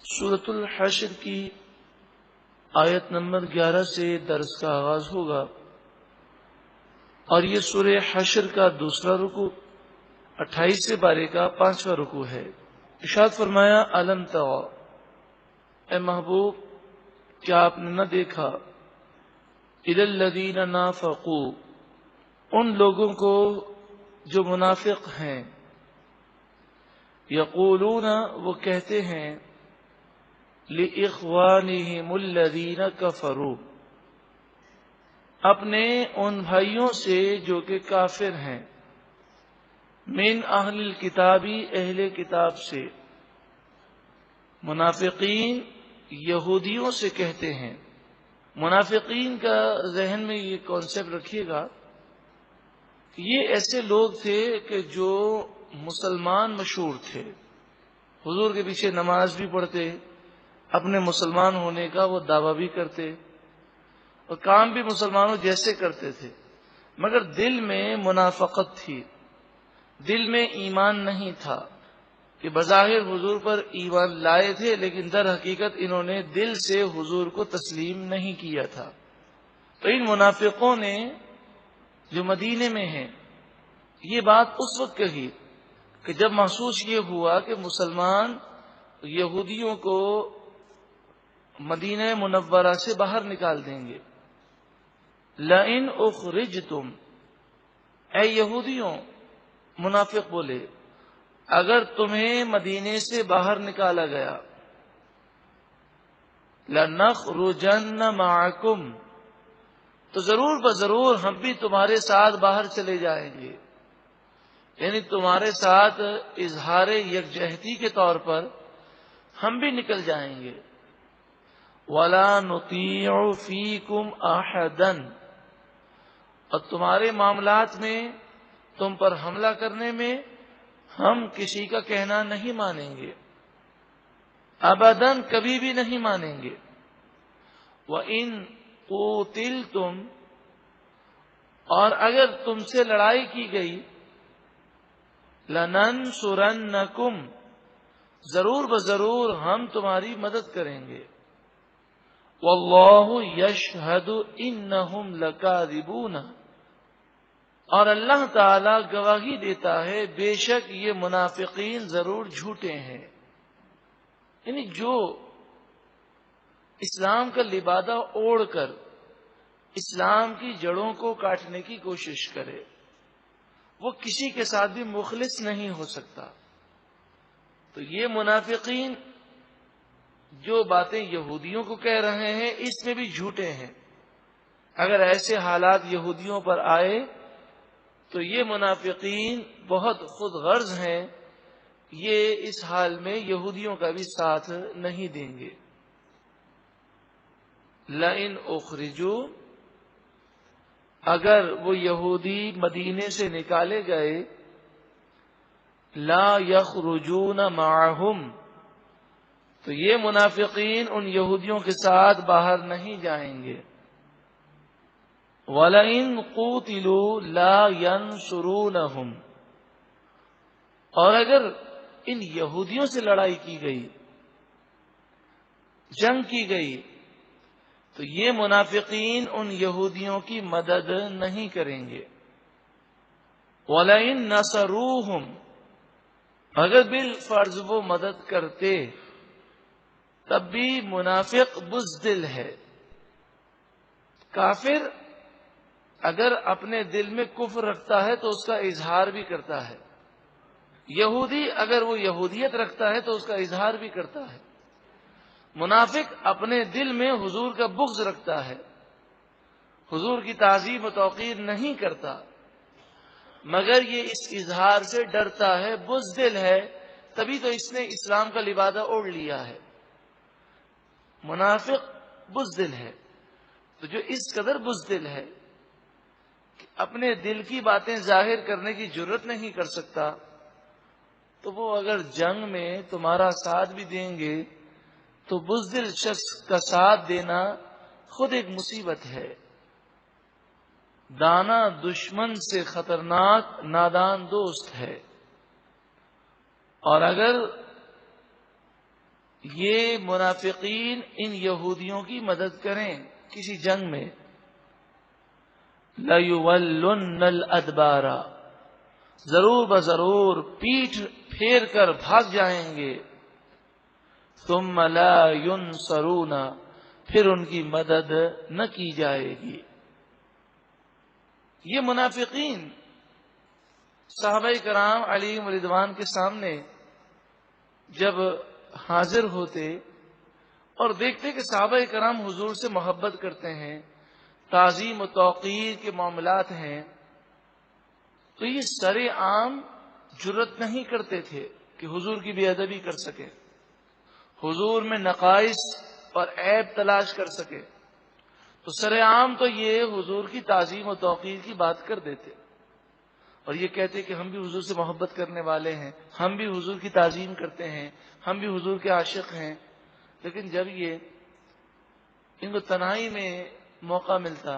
سورۃ الحشر کی آیت نمبر 11 سے درس کا آغاز ہوگا اور یہ سورہ حشر کا دوسرا رکوع 28 سے بارے کا 5واں رکوع ہے۔ ارشاد فرمایا الم تر، اے محبوب کیا آپ نے نہ دیکھا، الی الذین نافقوا، ان لوگوں کو جو منافق ہیں، یقولون وہ کہتے ہیں، لِإِخْوَانِهِمُ الَّذِينَ كَفَرُوا، اپنے ان بھائیوں سے جو کہ کافر ہیں، من اہل الکتابی، اہل کتاب سے، منافقین یہودیوں سے کہتے ہیں۔ منافقین کا ذہن میں یہ کانسیپٹ رکھیے گا کہ یہ ایسے لوگ تھے کہ جو مسلمان مشہور تھے، حضور کے پیچھے نماز بھی پڑھتے، اپنے مسلمان ہونے کا وہ دعویٰ بھی کرتے اور کام بھی مسلمانوں جیسے کرتے تھے، مگر دل میں منافقت تھی، دل میں ایمان نہیں تھا، کہ بظاہر حضور پر ایمان لائے تھے لیکن در حقیقت انہوں نے دل سے حضور کو تسلیم نہیں کیا تھا۔ تو ان منافقوں نے جو مدینے میں ہیں یہ بات اس وقت کہی کہ جب محسوس یہ ہوا کہ مسلمان یہودیوں کو مدینہ منورہ سے باہر نکال دیں گے۔ لَإِنْ أُخْرِجْتُمْ، اے یہودیوں، منافق بولے، اگر تمہیں مدینے سے باہر نکالا گیا، لَنَخْرُجَنَّ مَعَكُمْ، تو ضرور بضرور ہم بھی تمہارے ساتھ باہر چلے جائیں گے، یعنی تمہارے ساتھ اظہار یکجہتی کے طور پر ہم بھی نکل جائیں گے۔ وَلَا نُطِيعُ فِيكُمْ أَحَدًا، اور تمہارے معاملات میں، تم پر حملہ کرنے میں ہم کسی کا کہنا نہیں مانیں گے، ابداً کبھی بھی نہیں مانیں گے۔ وَإِن قُوتِلْتُمْ، اور اگر تم سے لڑائی کی گئی، لَنَنْصُرَنَّكُمْ، ضرور بضرور ہم تمہاری مدد کریں گے۔ وَاللَّهُ يَشْهَدُ إِنَّهُمْ لَكَاذِبُونَ، اور اللہ تعالی گواہی دیتا ہے بے شک یہ منافقین ضرور جھوٹے ہیں۔ یعنی جو اسلام کا لبادہ اوڑھ کر اسلام کی جڑوں کو کاٹنے کی کوشش کرے وہ کسی کے ساتھ بھی مخلص نہیں ہو سکتا۔ تو یہ منافقین جو باتیں یہودیوں کو کہہ رہے ہیں اس میں بھی جھوٹے ہیں۔ اگر ایسے حالات یہودیوں پر آئے تو یہ منافقین بہت خود غرض ہیں، یہ اس حال میں یہودیوں کا بھی ساتھ نہیں دیں گے۔ لَإِنْ أُخْرِجُوا، اگر وہ یہودی مدینے سے نکالے گئے، لَا يَخْرُجُونَ مَعَهُمْ، تو یہ منافقین ان یہودیوں کے ساتھ باہر نہیں جائیں گے۔ وَلَئِن قُوتِلُوا لَا يَنْصُرُونَهُمْ، اور اگر ان یہودیوں سے لڑائی کی گئی، جنگ کی گئی، تو یہ منافقین ان یہودیوں کی مدد نہیں کریں گے۔ وَلَئِن نَصَرُوهُمْ، اگر بالفرض وہ مدد کرتے تب بھی منافق بزدل ہے۔ کافر اگر اپنے دل میں کفر رکھتا ہے تو اس کا اظہار بھی کرتا ہے، یہودی اگر وہ یہودیت رکھتا ہے تو اس کا اظہار بھی کرتا ہے۔ منافق اپنے دل میں حضور کا بغض رکھتا ہے، حضور کی تعظیم و توقیر نہیں کرتا، مگر یہ اس اظہار سے ڈرتا ہے، بزدل ہے، تبھی تو اس نے اسلام کا لبادہ اوڑھ لیا ہے۔ منافق بزدل ہے، تو جو اس قدر بزدل ہے کہ اپنے دل کی باتیں ظاہر کرنے کی جرت نہیں کر سکتا، تو وہ اگر جنگ میں تمہارا ساتھ بھی دیں گے تو بزدل شخص کا ساتھ دینا خود ایک مصیبت ہے۔ دانا دشمن سے خطرناک نادان دوست ہے، اور اگر یہ منافقین ان یہودیوں کی مدد کریں کسی جنگ میں، لَيُوَلُّنَّ الْأَدْبَارَ، ضرور بضرور پیٹھ پھیر کر بھاگ جائیں گے، ثُمَّ لَا يُنصَرُونَ، پھر ان کی مدد نہ کی جائے گی۔ یہ منافقین صحابہ کرام علیہم رضوان کے سامنے جب حاضر ہوتے اور دیکھتے کہ صحابہ کرام حضور سے محبت کرتے ہیں، تعظیم و توقیر کے معاملات ہیں، تو یہ سر عام جرت نہیں کرتے تھے کہ حضور کی بے ادبی کر سکے، حضور میں نقائص اور عیب تلاش کر سکے، تو سر عام تو یہ حضور کی تعظیم و توقیر کی بات کر دیتے اور یہ کہتے کہ ہم بھی حضور سے محبت کرنے والے ہیں، ہم بھی حضور کی تعظیم کرتے ہیں، ہم بھی حضور کے عاشق ہیں۔ لیکن جب یہ ان کو تنہائی میں موقع ملتا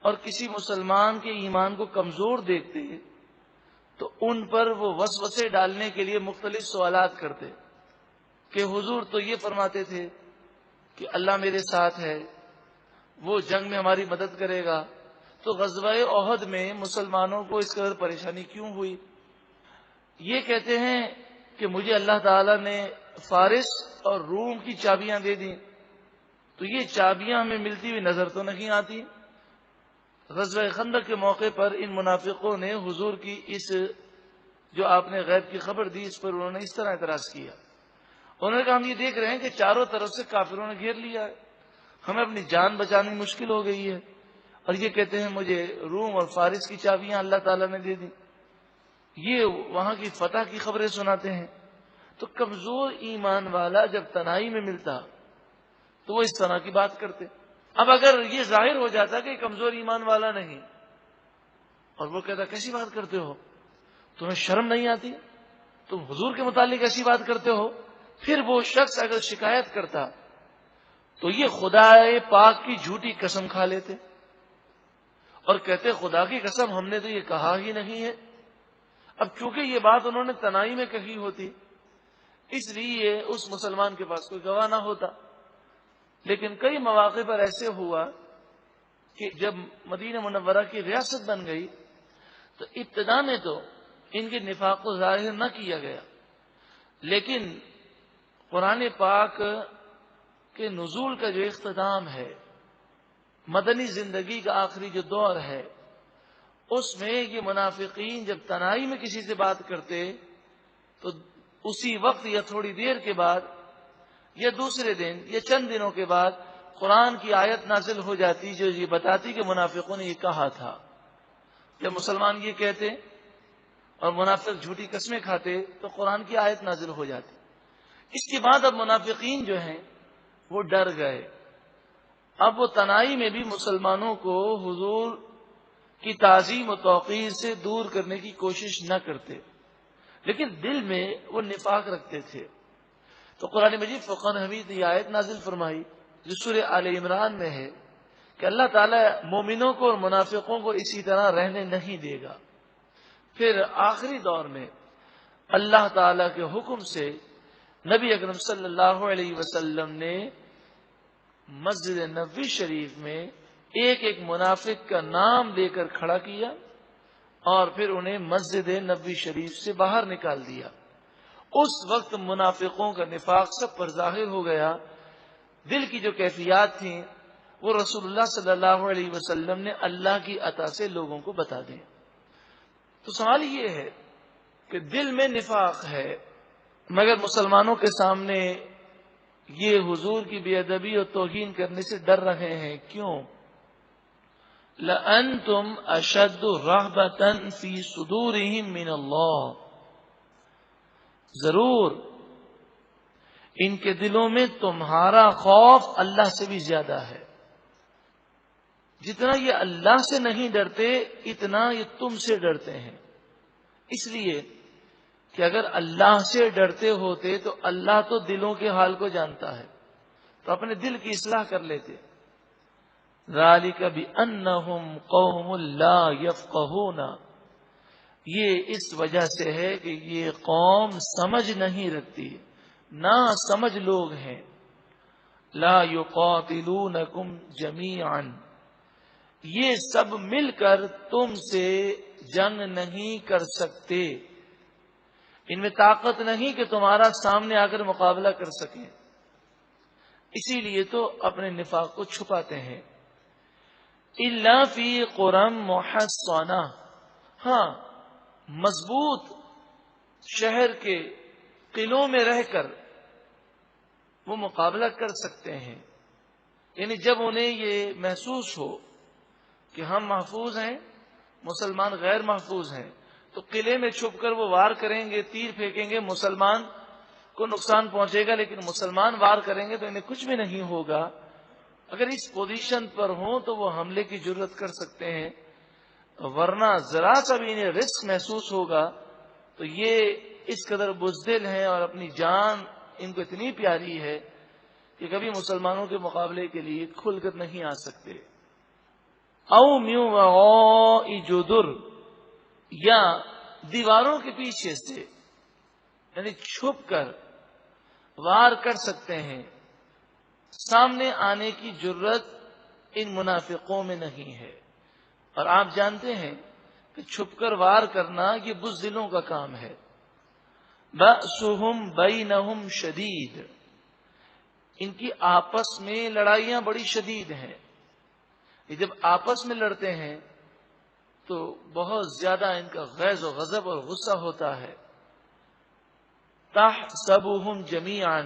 اور کسی مسلمان کے ایمان کو کمزور دیکھتے تو ان پر وہ وسوسے ڈالنے کے لیے مختلف سوالات کرتے کہ حضور تو یہ فرماتے تھے کہ اللہ میرے ساتھ ہے، وہ جنگ میں ہماری مدد کرے گا، تو غزوہ احد میں مسلمانوں کو اس قدر پریشانی کیوں ہوئی؟ یہ کہتے ہیں کہ مجھے اللہ تعالیٰ نے فارس اور روم کی چابیاں دے دیں، تو یہ چابیاں ہمیں ملتی ہوئی نظر تو نہیں آتی۔ غزوہ خندق کے موقع پر ان منافقوں نے حضور کی اس جو آپ نے غیب کی خبر دی اس پر انہوں نے اس طرح اعتراض کیا، انہوں نے کہا ہم یہ دیکھ رہے ہیں کہ چاروں طرف سے کافروں نے گھیر لیا ہے، ہمیں اپنی جان بچانی مشکل ہو گئی ہے، اور یہ کہتے ہیں مجھے روم اور فارس کی چابیاں اللہ تعالیٰ نے دے دی، یہ وہاں کی فتح کی خبریں سناتے ہیں۔ تو کمزور ایمان والا جب تنہائی میں ملتا تو وہ اس طرح کی بات کرتے۔ اب اگر یہ ظاہر ہو جاتا کہ کمزور ایمان والا نہیں اور وہ کہتا کیسی بات کرتے ہو، تمہیں شرم نہیں آتی، تم حضور کے متعلق ایسی بات کرتے ہو، پھر وہ شخص اگر شکایت کرتا تو یہ خدا پاک کی جھوٹی قسم کھا لیتے اور کہتے خدا کی قسم ہم نے تو یہ کہا ہی نہیں ہے۔ اب چونکہ یہ بات انہوں نے تنہائی میں کہی ہوتی اس لیے اس مسلمان کے پاس کوئی گواہ نہ ہوتا، لیکن کئی مواقع پر ایسے ہوا کہ جب مدینہ منورہ کی ریاست بن گئی تو ابتدا میں تو ان کے نفاق کو ظاہر نہ کیا گیا، لیکن قرآن پاک کے نزول کا جو اختتام ہے، مدنی زندگی کا آخری جو دور ہے، اس میں یہ منافقین جب تنہائی میں کسی سے بات کرتے تو اسی وقت یا تھوڑی دیر کے بعد یا دوسرے دن یا چند دنوں کے بعد قرآن کی آیت نازل ہو جاتی جو یہ بتاتی کہ منافقوں نے یہ کہا تھا۔ جب مسلمان یہ کہتے اور منافق جھوٹی قسمیں کھاتے تو قرآن کی آیت نازل ہو جاتی۔ اس کے بعد اب منافقین جو ہیں وہ ڈر گئے، اب وہ تنہائی میں بھی مسلمانوں کو حضور کی تعظیم و توقیر سے دور کرنے کی کوشش نہ کرتے، لیکن دل میں وہ نفاق رکھتے تھے۔ تو قرآن مجید فرقان حمید یہ آیت نازل فرمائی جو سورہ آل عمران میں ہے کہ اللہ تعالیٰ مومنوں کو اور منافقوں کو اسی طرح رہنے نہیں دے گا۔ پھر آخری دور میں اللہ تعالیٰ کے حکم سے نبی اکرم صلی اللہ علیہ وسلم نے مسجد نبوی شریف میں ایک ایک منافق کا نام لے کر کھڑا کیا اور پھر انہیں مسجد نبوی شریف سے باہر نکال دیا۔ اس وقت منافقوں کا نفاق سب پر ظاہر ہو گیا، دل کی جو کیفیات تھیں وہ رسول اللہ صلی اللہ علیہ وسلم نے اللہ کی عطا سے لوگوں کو بتا دیں۔ تو سوال یہ ہے کہ دل میں نفاق ہے مگر مسلمانوں کے سامنے یہ حضور کی بے ادبی اور توہین کرنے سے ڈر رہے ہیں، کیوں؟ لَأَنْتُمْ أَشَدُّ رَهْبَةً فِي صُدُورِهِمْ مِنَ اللَّهِ، ضرور ان کے دلوں میں تمہارا خوف اللہ سے بھی زیادہ ہے، جتنا یہ اللہ سے نہیں ڈرتے اتنا یہ تم سے ڈرتے ہیں، اس لیے کہ اگر اللہ سے ڈرتے ہوتے تو اللہ تو دلوں کے حال کو جانتا ہے تو اپنے دل کی اصلاح کر لیتے۔ ذَلِكَ بِأَنَّهُمْ قَوْمٌ لَا يَفْقَهُونَ، یہ اس وجہ سے ہے کہ یہ قوم سمجھ نہیں رکھتی، نا سمجھ لوگ ہیں. لا یقاتلونکم جمیعا، یہ سب مل کر تم سے جنگ نہیں کر سکتے، ان میں طاقت نہیں کہ تمہارا سامنے آ کر مقابلہ کر سکیں، اسی لیے تو اپنے نفاق کو چھپاتے ہیں. الا فی قرى محصنہ، ہاں مضبوط شہر کے قلعوں میں رہ کر وہ مقابلہ کر سکتے ہیں. یعنی جب انہیں یہ محسوس ہو کہ ہم محفوظ ہیں، مسلمان غیر محفوظ ہیں، تو قلعے میں چھپ کر وہ وار کریں گے، تیر پھینکیں گے، مسلمان کو نقصان پہنچے گا، لیکن مسلمان وار کریں گے تو انہیں کچھ بھی نہیں ہوگا. اگر اس پوزیشن پر ہوں تو وہ حملے کی جرت کر سکتے ہیں، ورنہ ذرا سا بھی انہیں رسک محسوس ہوگا تو یہ اس قدر بزدل ہیں اور اپنی جان ان کو اتنی پیاری ہے کہ کبھی مسلمانوں کے مقابلے کے لیے کھل کر نہیں آ سکتے. او میو وراء جدر، یا دیواروں کے پیچھے سے، یعنی چھپ کر وار کر سکتے ہیں. سامنے آنے کی جرت ان منافقوں میں نہیں ہے. اور آپ جانتے ہیں کہ چھپ کر وار کرنا یہ بزدلوں کا کام ہے. بأسهم بینہم شدید، ان کی آپس میں لڑائیاں بڑی شدید ہیں. یہ جب آپس میں لڑتے ہیں تو بہت زیادہ ان کا غیظ و غضب اور غصہ ہوتا ہے. تحسبهم جمیعا،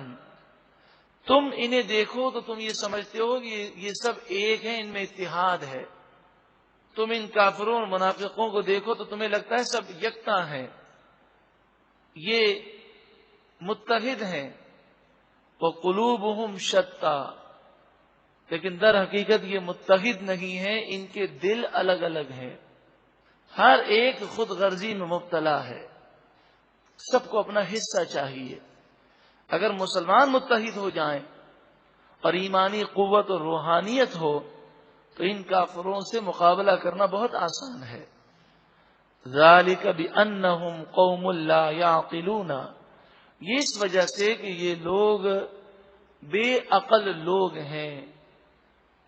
تم انہیں دیکھو تو تم یہ سمجھتے ہو کہ یہ سب ایک ہیں، ان میں اتحاد ہے. تم ان کافروں اور منافقوں کو دیکھو تو تمہیں لگتا ہے سب یکتا ہیں، یہ متحد ہیں. وقلوبهم شتیٰ، لیکن در حقیقت یہ متحد نہیں ہیں، ان کے دل الگ الگ ہیں. ہر ایک خود غرضی میں مبتلا ہے، سب کو اپنا حصہ چاہیے. اگر مسلمان متحد ہو جائیں اور ایمانی قوت اور روحانیت ہو تو ان کافروں سے مقابلہ کرنا بہت آسان ہے. ذالک بأنہم قوم لا یعقلون، یہ اس وجہ سے کہ یہ لوگ بے عقل لوگ ہیں،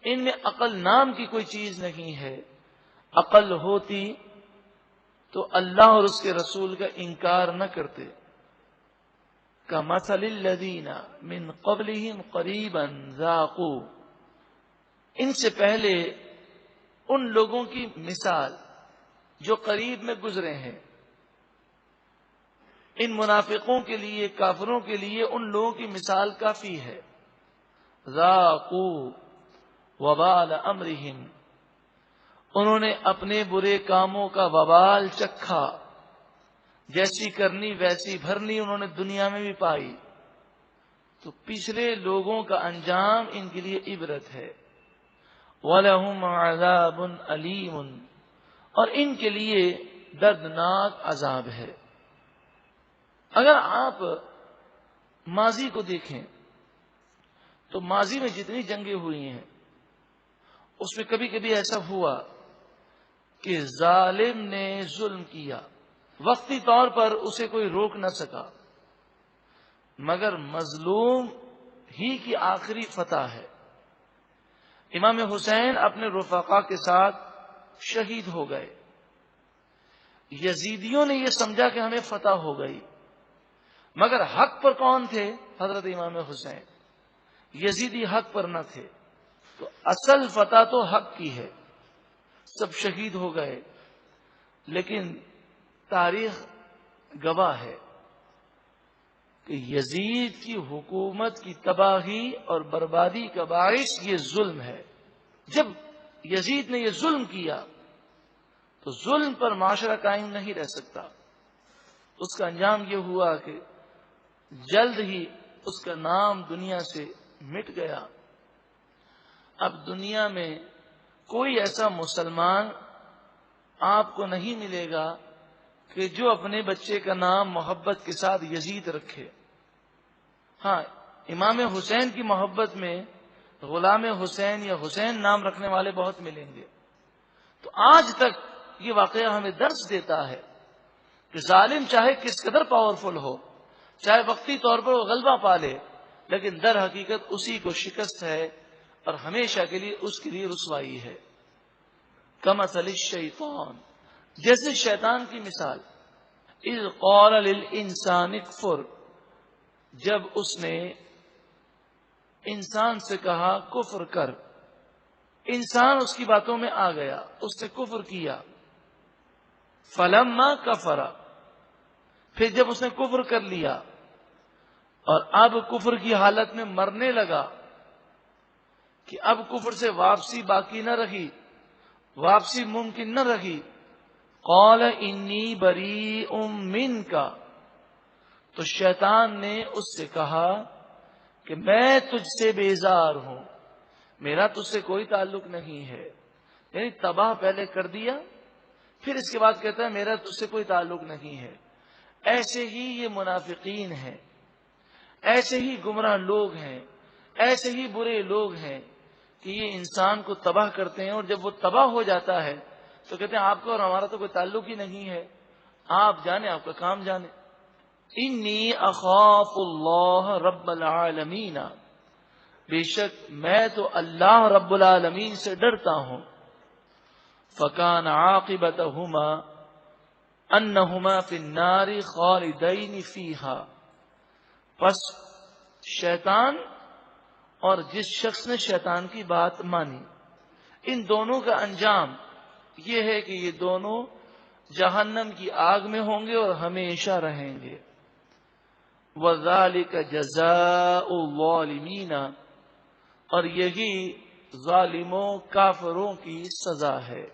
ان میں عقل نام کی کوئی چیز نہیں ہے. عقل ہوتی تو اللہ اور اس کے رسول کا انکار نہ کرتے. کمثل الذین من قبلہم قریبا ذاقوا، ان سے پہلے ان لوگوں کی مثال جو قریب میں گزرے ہیں. ان منافقوں کے لیے، کافروں کے لیے ان لوگوں کی مثال کافی ہے. ذاقوا وبال امرہم، انہوں نے اپنے برے کاموں کا وبال چکھا، جیسی کرنی ویسی بھرنی انہوں نے دنیا میں بھی پائی. تو پچھلے لوگوں کا انجام ان کے لیے عبرت ہے. وَلَهُمْ عَذَابٌ أَلِيمٌ، اور ان کے لیے دردناک عذاب ہے. اگر آپ ماضی کو دیکھیں تو ماضی میں جتنی جنگیں ہوئی ہیں اس میں کبھی کبھی ایسا ہوا کہ ظالم نے ظلم کیا، وقتی طور پر اسے کوئی روک نہ سکا، مگر مظلوم ہی کی آخری فتح ہے. امام حسین اپنے رفقا کے ساتھ شہید ہو گئے. یزیدیوں نے یہ سمجھا کہ ہمیں فتح ہو گئی، مگر حق پر کون تھے؟ حضرت امام حسین. یزیدی حق پر نہ تھے. تو اصل فتح تو حق کی ہے. سب شہید ہو گئے، لیکن تاریخ گواہ ہے کہ یزید کی حکومت کی تباہی اور بربادی کا باعث یہ ظلم ہے. جب یزید نے یہ ظلم کیا تو ظلم پر معاشرہ قائم نہیں رہ سکتا. اس کا انجام یہ ہوا کہ جلد ہی اس کا نام دنیا سے مٹ گیا. اب دنیا میں کوئی ایسا مسلمان آپ کو نہیں ملے گا کہ جو اپنے بچے کا نام محبت کے ساتھ یزید رکھے. ہاں، امام حسین کی محبت میں غلام حسین یا حسین نام رکھنے والے بہت ملیں گے. تو آج تک یہ واقعہ ہمیں درس دیتا ہے کہ ظالم چاہے کس قدر پاورفل ہو، چاہے وقتی طور پر وہ غلبہ پا لے، لیکن در حقیقت اسی کو شکست ہے اور ہمیشہ کے لیے اس کے لیے رسوائی ہے۔ کمثل الشیطان، جیسے شیطان کی مثال، اذ قال للانسان اکفر، جب اس نے انسان سے کہا کفر کر، انسان اس کی باتوں میں آ گیا، اس نے کفر کیا۔ فلما کفر، پھر جب اس نے کفر کر لیا اور اب کفر کی حالت میں مرنے لگا کہ اب کفر سے واپسی باقی نہ رہی، واپسی ممکن نہ رہی، قال انی بریء منک، تو شیطان نے اس سے کہا کہ میں تجھ سے بیزار ہوں، میرا تجھ سے کوئی تعلق نہیں ہے۔ یعنی تباہ پہلے کر دیا، پھر اس کے بعد کہتا ہے میرا تجھ سے کوئی تعلق نہیں ہے۔ ایسے ہی یہ منافقین ہیں، ایسے ہی گمراہ لوگ ہیں، ایسے ہی برے لوگ ہیں کہ یہ انسان کو تباہ کرتے ہیں، اور جب وہ تباہ ہو جاتا ہے تو کہتے ہیں آپ کا اور ہمارا تو کوئی تعلق ہی نہیں ہے، آپ جانے، آپ کا کام جانے۔ انی اخاف اللہ رب العالمین، بے شک میں تو اللہ رب العالمین سے ڈرتا ہوں۔ فکان عاقبتہما انہما فی النار خالدین فیہا، پس شیطان اور جس شخص نے شیطان کی بات مانی، ان دونوں کا انجام یہ ہے کہ یہ دونوں جہنم کی آگ میں ہوں گے اور ہمیشہ رہیں گے۔ وَذَلِكَ جَزَاءُ الظَّالِمِينَ، اور یہی ظالموں کافروں کی سزا ہے۔